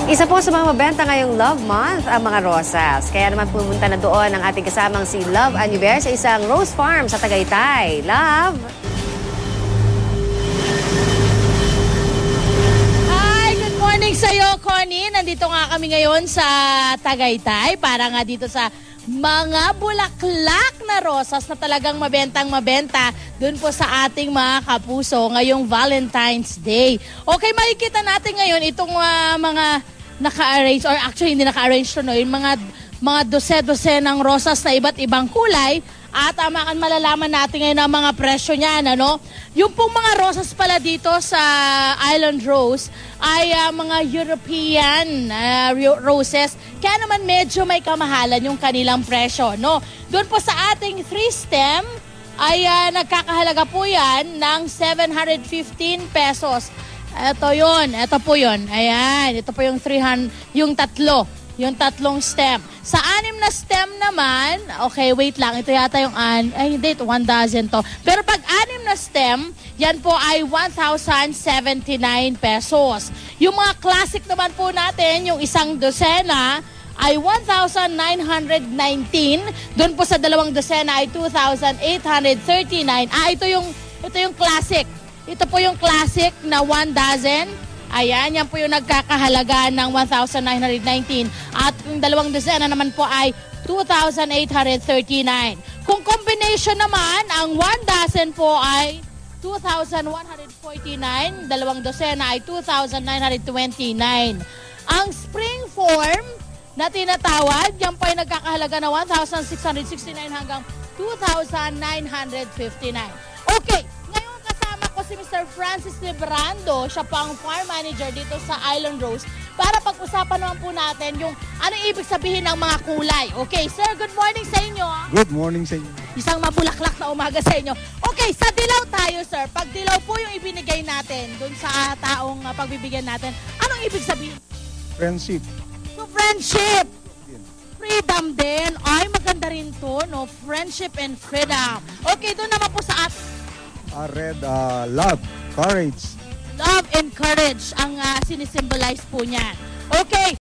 Isa po sa mga mabenta ngayong Love Month ang mga rosas. Kaya naman pumunta na doon ang ating kasamang si Love Aniver sa isang rose farm sa Tagaytay. Love! Hi! Good morning sa'yo, Connie. Nandito nga kami ngayon sa Tagaytay para nga dito sa mga bulaklak na rosas na talagang mabentang mabenta dun po sa ating mga kapuso ngayong Valentine's Day. Okay, makikita natin ngayon itong mga naka-arrange, or actually hindi naka-arrange to, no, yung mga dose-dose ng rosas na iba't ibang kulay. At malalaman natin ngayon ang mga presyo niyan, ano? Yung pong mga rosas pala dito sa Island Rose ay mga European roses. Kaya naman medyo may kamahalan yung kanilang presyo, no? Doon po sa ating 3-stem ay nagkakahalaga po yan ng 715 pesos. Ito yun, ito po yun. Ayan, ito po yung 300, yung tatlong stem. Sa 6 na stem naman, okay, wait lang, ito yata yung, ay hindi, ito 1 dozen to. Pero pag 6 na stem, yan po ay 1,079 pesos. Yung mga classic naman po natin, yung isang dosena, ay 1,919. Doon po sa 2 dosena ay 2,839. Ito yung classic. Ito po yung classic na 1 dozen. Ayan, yan po yung nagkakahalaga ng 1,919. At yung 2 dosena naman po ay 2,839. Kung combination naman, ang 1 dozen po ay 2,149. 2 dosena ay 2,929. Ang spring form na tinatawag, yan po ay nagkakahalaga na 1,669 hanggang 2,959. Okay, ngayon kasama ko si Mr. Francis Librando, siya po ang farm manager dito sa Island Rose, para pag-usapan naman po natin yung ano ibig sabihin ng mga kulay. Okay, sir, good morning sa inyo. Good morning sa inyo. Isang mabulaklak na umaga sa inyo. Okay, sa dilaw tayo, sir. Pag dilaw po yung ibinigay natin dun sa taong pagbibigyan natin, anong ibig sabihin? Friendship. So, friendship. Freedom din. Ay, maganda rin to, no? Friendship and freedom. Okay, doon naman po sa atin. Red, love, courage. Love and courage ang sinisimbolize po niyan. Okay.